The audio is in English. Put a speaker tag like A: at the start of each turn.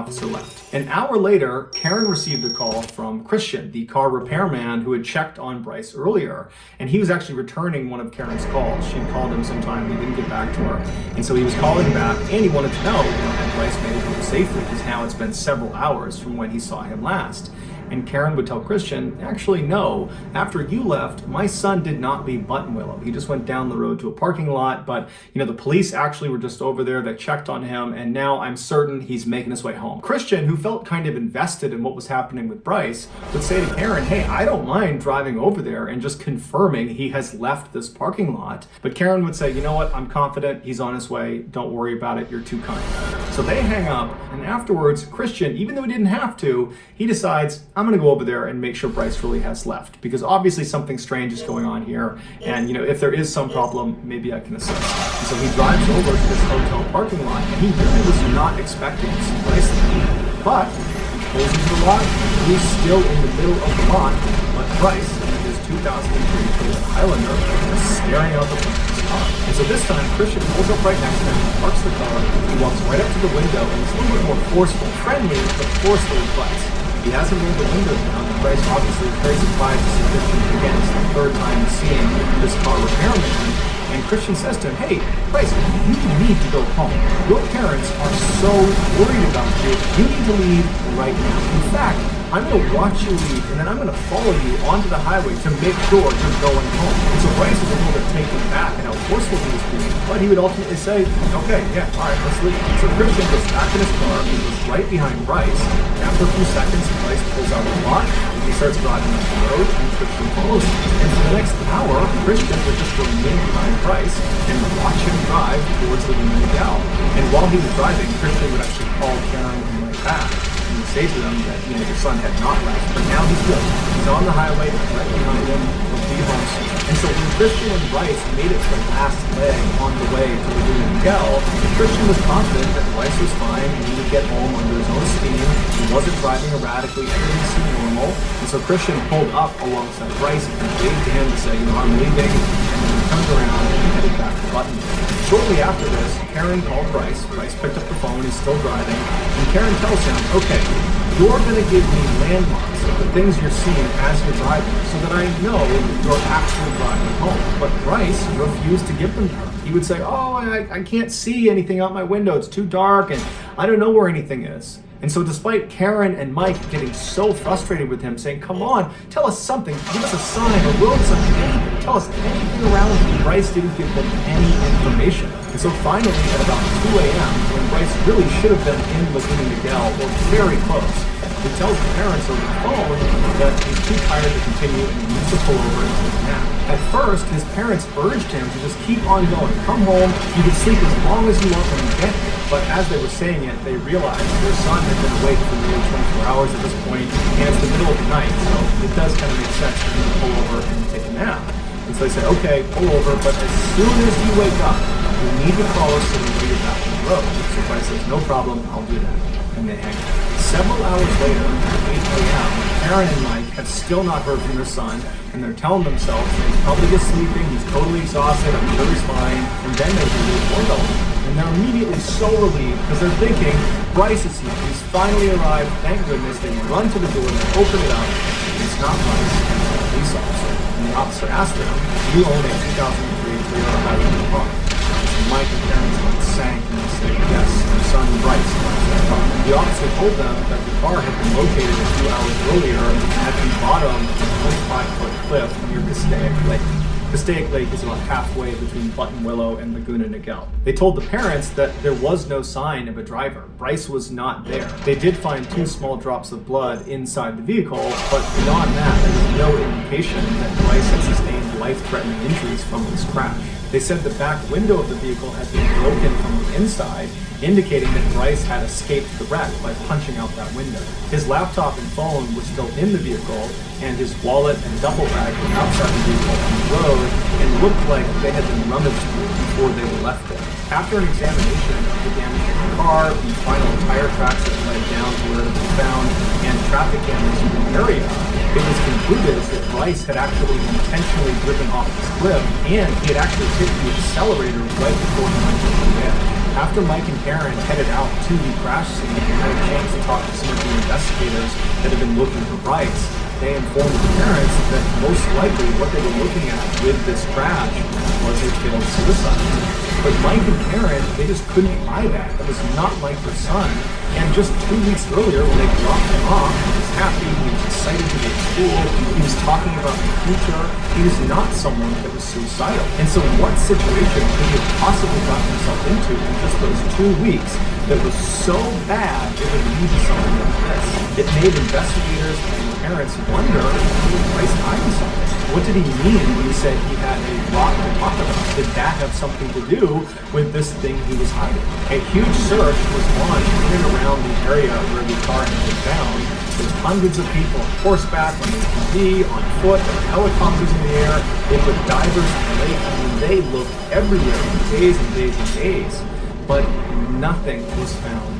A: officer left. An hour later, Karen received a call from Christian, the car repairman who had checked on Bryce earlier. And he was actually returning one of Karen's calls. She'd called him sometime, he didn't get back to her. And so he was calling back, and he wanted to know, had Bryce made it home safely, because now it's been several hours from when he saw him last. And Karen would tell Christian, actually, no, after you left, my son did not leave Buttonwillow. He just went down the road to a parking lot, but the police actually were just over there that checked on him, and now I'm certain he's making his way home. Christian, who felt kind of invested in what was happening with Bryce, would say to Karen, hey, I don't mind driving over there and just confirming he has left this parking lot. But Karen would say, you know what, I'm confident he's on his way. Don't worry about it, you're too kind. So they hang up, and afterwards, Christian, even though he didn't have to, he decides, I'm going to go over there and make sure Bryce really has left, because obviously something strange is going on here, and if there is some problem, maybe I can assist. And so he drives over to this hotel parking lot, and he really was not expecting to see Bryce there. But he pulls into the lot, he's still in the middle of the lot, but Bryce, in his 2003 Toyota Highlander, is staring out the front of his car. And so this time, Christian pulls up right next to him, parks the car, he walks right up to the window, and is a little bit more forceful, friendly, but forceful with Bryce. He hasn't rolled the window down, and Bryce obviously is very surprised to see Christian again. It's the third time seeing this car repairman. And Christian says to him, hey, Bryce, you need to go home. Your parents are so worried about you. You need to leave right now. In fact, I'm going to watch you leave, and then I'm going to follow you onto the highway to make sure you're going home. And so Bryce was a little bit taken back and how forceful he was being, but he would ultimately say, okay, yeah, all right, let's leave. So Christian goes back in his car, he goes right behind Bryce. After a few seconds, Bryce pulls out of the lot, he starts driving up the road, and Christian follows him. And for the next hour, Christian would just remain behind Bryce and watch him drive towards the Luna Gal. And while he was driving, Christian would actually call Karen and Mike back and say to them that their son had not left, but now he's good. He's on the highway, right behind him, he'll be home soon. And so when Christian and Bryce made it to the last leg on the way to the Luna Gal, Christian was confident that Bryce was fine and he would get home under his own steam. He wasn't driving erratically, everything seemed normal. And so Christian pulled up alongside Bryce and waved to him to say, I'm leaving. And then he turned around and headed back to Buttonwillow. Shortly after this, Karen called Bryce. Bryce picked up the phone, he's still driving. And Karen tells him, okay, you're going to give me landmarks of the things you're seeing as you're driving so that I know you're actually driving home. But Bryce refused to give them to her. He would say, I can't see anything out my window. It's too dark and I don't know where anything is. And so despite Karen and Mike getting so frustrated with him, saying, come on, tell us something, give us a sign, a road sign, anything, tell us anything around you, Bryce didn't give them any information. And so finally, at about 2 a.m., when Bryce really should have been in Laguna Niguel or very close, he tells the parents over the phone that he's too tired to continue and he needs to pull over and take a nap. At first, his parents urged him to just keep on going. Come home, you can sleep as long as you want when you get here. But as they were saying it, they realized their son had been awake for nearly 24 hours at this point, and it's the middle of the night, so it does kind of make sense for him to pull over and take a nap. And so they said, okay, pull over, but as soon as you wake up, you need to call us so we know you're back on the road. So Bryce says, no problem, I'll do that. And they hang up. Several hours later, at 8 a.m., Karen and Mike have still not heard from their son, and they're telling themselves that he's probably just sleeping, he's totally exhausted, I'm sure he's fine, and then they hear the doorbell. And they're immediately so relieved because they're thinking, Bryce is here, he's finally arrived, thank goodness. They run to the door, they open it up, and it's not Bryce, it's a police officer. And the officer asked them, do you own a 2003 Toyota Highlander car? And Mike and Karen's heart sank and they said, yes, their son Bryce owns that car. The officer told them that the car had been located a few hours earlier at the bottom of a 25-foot cliff near Castaic Lake. Castaic Lake is about halfway between Buttonwillow and Laguna Niguel. They told the parents that there was no sign of a driver. Bryce was not there. They did find 2 small drops of blood inside the vehicle, but beyond that, there was no indication that Bryce had sustained life-threatening injuries from this crash. They said the back window of the vehicle had been broken from the inside, indicating that Bryce had escaped the wreck by punching out that window. His laptop and phone were still in the vehicle, and his wallet and duffel bag were outside the vehicle on the road and looked like they had been rummaged through before they were left there. After an examination of the damage to the car, the final tire tracks that led down to where it had been found, and traffic cameras in the area, it was concluded that Bryce had actually intentionally driven off this cliff, and he had actually hit the accelerator right before he went over the edge. After Mike and Karen headed out to the crash scene and had a chance to talk to some of the investigators that had been looking for Bryce, they informed the parents that most likely what they were looking at with this crash was a failed suicide. But Mike and Karen, they just couldn't buy that. That was not like their son. And just 2 weeks earlier, when they dropped him off, he was happy, he was excited to go to school, he was talking about the future. He was not someone that was suicidal. And so what situation could he have possibly gotten himself into in just those 2 weeks that was so bad it would lead to something like this? It made investigators and parents wonder, was Bryce hiding something? What did he mean when he said he had a lot to talk about? Did that have something to do with this thing he was hiding? A huge search was launched in and around the area where the car had been found, with hundreds of people on horseback, on ATV, on foot, there were helicopters in the air. They put divers in the lake. I mean, they looked everywhere for days and days and days, but nothing was found.